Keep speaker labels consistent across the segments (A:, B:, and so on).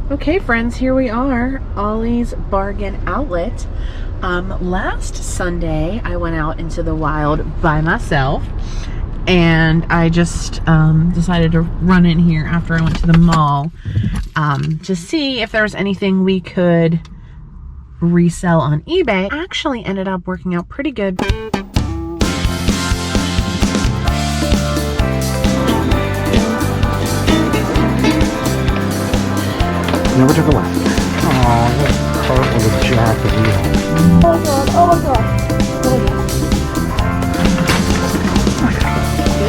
A: Okay friends, here we are, Ollie's Bargain Outlet. Last Sunday I went out into the wild by myself and I just decided to run in here after I went to the mall to see if there was anything we could resell on eBay. Actually ended up working out pretty good.
B: Never took a left. Oh, that cart with a jack of wheels.
A: Oh my god, oh my god.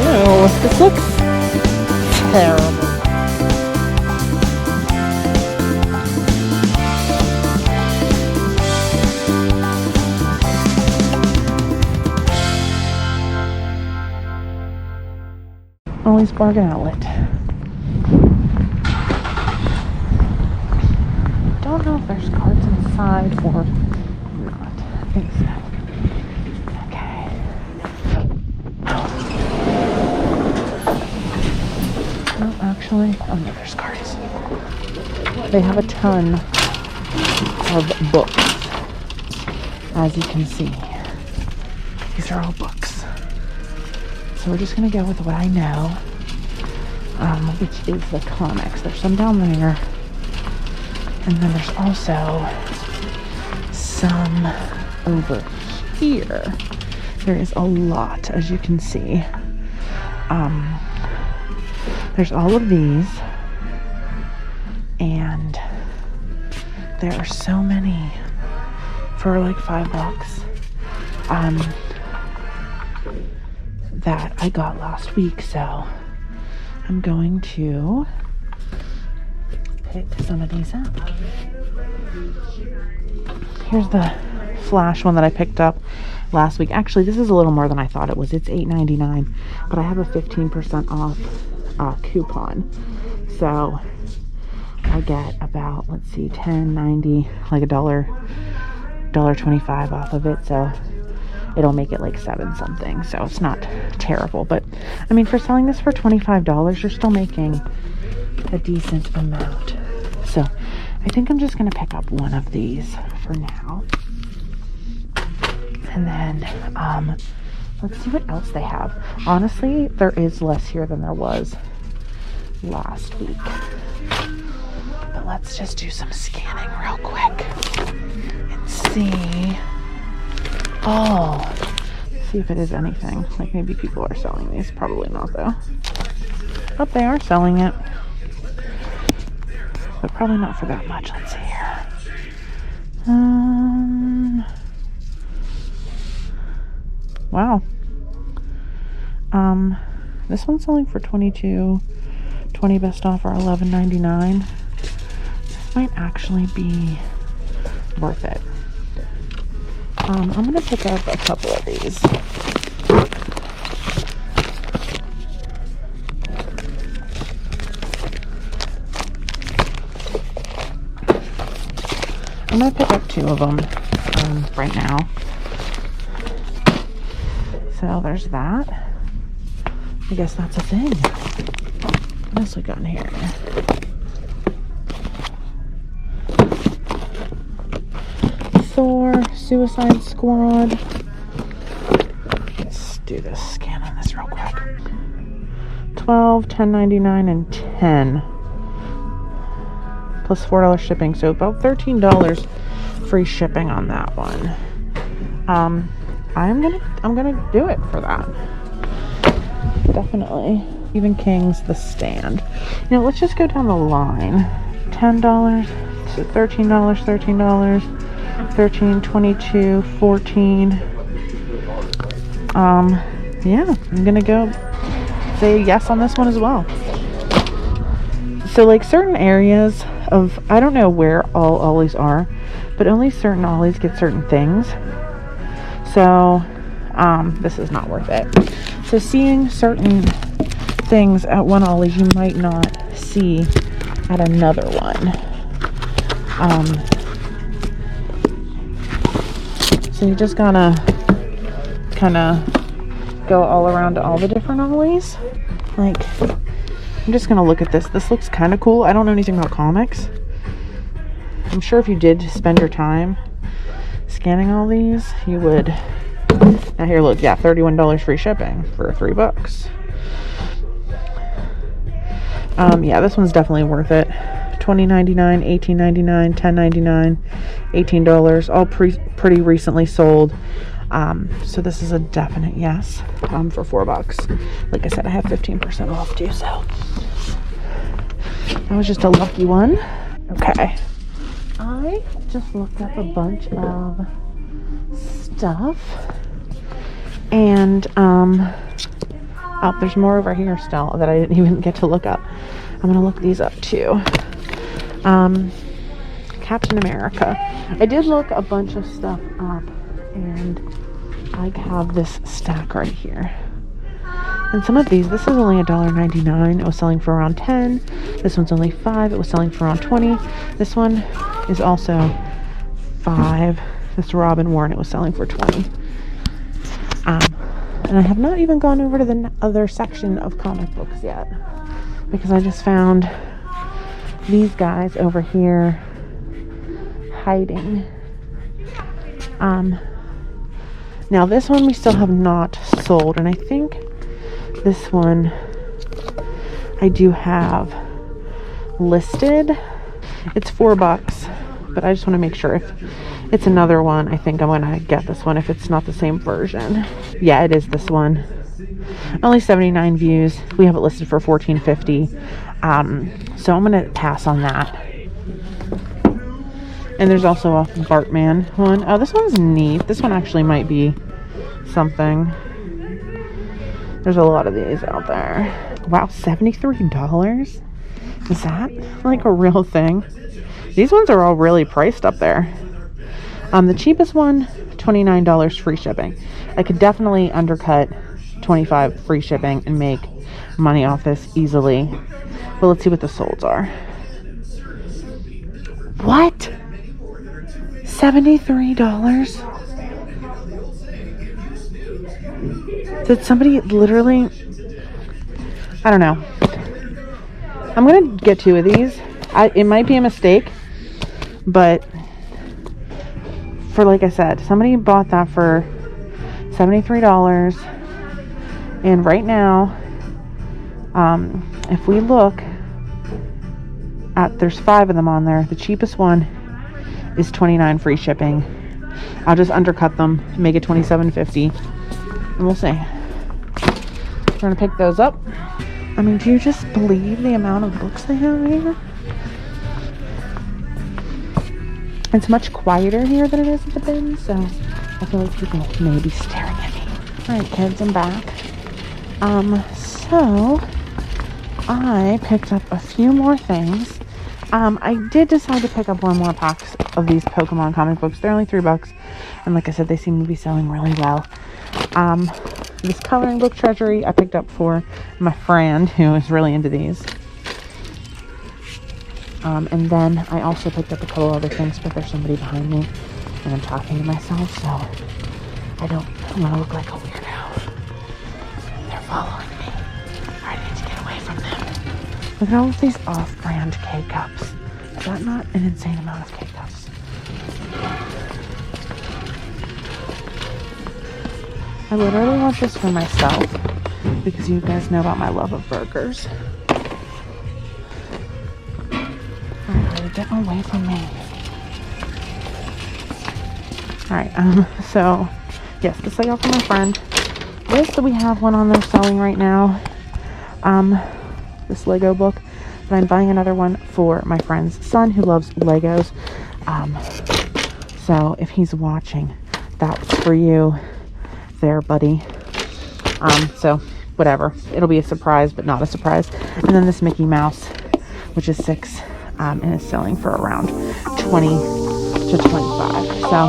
A: Ew, this looks terrible. Ollie's Bargain Outlet. I don't know if there's carts inside or not. I think so. Okay. Oh, actually, oh no, there's carts. They have a ton of books, as you can see. These are all books. So we're just gonna go with what I know, which is the comics. There's some down there. And then there's also some over here. There is a lot, as you can see. There's all of these. And there are so many for like $5 that I got last week. So I'm going to pick some of these up. Here's the Flash one that I picked up last week. Actually, this is a little more than I thought it was. It's $8.99, but I have a 15% off coupon. So I get about, let's see, $10.90, like $1.25 off of it. So it'll make it like 7 something. So it's not terrible. But I mean, for selling this for $25, you're still making a decent amount. So I think I'm just going to pick up one of these for now. And then let's see what else they have. Honestly, there is less here than there was last week. But let's just do some scanning real quick and see. Oh, see if it is anything. Like maybe people are selling these. Probably not though. But they are selling it. But probably not for that much. Let's see here. Wow. This one's selling for $22.20 best offer, $11.99. This might actually be worth it. I'm gonna pick up a couple of these. I'm going to pick up 2 of them right now. So there's that. I guess that's a thing. What else we got in here? Thor, Suicide Squad. Let's do this. Scan on this real quick. 12, $10.99, and 10. Plus $4 shipping, so about $13 free shipping on that one. I'm gonna do it for that. Definitely. Stephen King's The Stand. You know, let's just go down the line. $10, so $13, $13, $13, $22, $14. Yeah, I'm gonna go say yes on this one as well. So like certain areas of, I don't know where all Ollies are, but only certain Ollies get certain things. So this is not worth it. So seeing certain things at one Ollie you might not see at another one. So you just gotta kind of go all around to all the different Ollies. Like, I'm just gonna look at this. This looks kind of cool. I don't know anything about comics, I'm sure if you did spend your time scanning all these, you would. Now here, look, yeah, $31 free shipping for $3. Yeah, this one's definitely worth it. $20.99, $18.99, $10.99, $18, all pretty recently sold. So this is a definite yes. For $4. Like I said, I have 15% off too, so that was just a lucky one. Okay, I just looked up a bunch of stuff, and oh, there's more over here still that I didn't even get to look up. I'm gonna look these up too. Captain America. I did look a bunch of stuff up, and I have this stack right here. And some of these, this is only $1.99. It was selling for around 10. This one's only 5. It was selling for around 20. This one is also 5. This Robin Warren, it was selling for 20. And I have not even gone over to the other section of comic books yet, because I just found these guys over here hiding. Now this one we still have not sold, and I think this one I do have listed. It's $4, but I just want to make sure if it's another one. I think I'm gonna get this one if it's not the same version. Yeah, it is this one. Only 79 views. We have it listed for $14.50. So I'm gonna pass on that. And there's also a Bartman one. Oh, this one's neat. This one actually might be something. There's a lot of these out there. Wow, $73? Is that like a real thing? These ones are all really priced up there. The cheapest one, $29 free shipping. I could definitely undercut $25 free shipping and make money off this easily. But let's see what the solds are. What? $73? Did somebody literally... I don't know. I'm gonna get 2 of these. It might be a mistake, but for, like I said, somebody bought that for $73, and right now, if we look at, there's 5 of them on there. The cheapest one is $29 free shipping. I'll just undercut them, make it $27.50, and we'll see. We're gonna pick those up. I mean, do you just believe the amount of books they have here? It's much quieter here than it is at the bin, so I feel like people may be staring at me. Alright, kids, I'm back. So I picked up a few more things. I did decide to pick up one more box of these Pokemon comic books. They're only $3, and like I said, they seem to be selling really well. This coloring book treasury I picked up for my friend who is really into these. And then I also picked up a couple other things, but there's somebody behind me and I'm talking to myself, so I don't want to look like a weirdo. They're following me. I need to get away from them. Look at all of these off-brand K-Cups. Is that not an insane amount of K-Cups? I literally want this for myself because you guys know about my love of burgers. Alright, get away from me. Alright, so yes, this I got from my friend. This, we have one on there selling right now. This Lego book. But I'm buying another one for my friend's son who loves Legos. So if he's watching, that's for you there, buddy. So whatever, it'll be a surprise, but not a surprise. And then this Mickey Mouse, which is $6, and is selling for around 20 to 25. So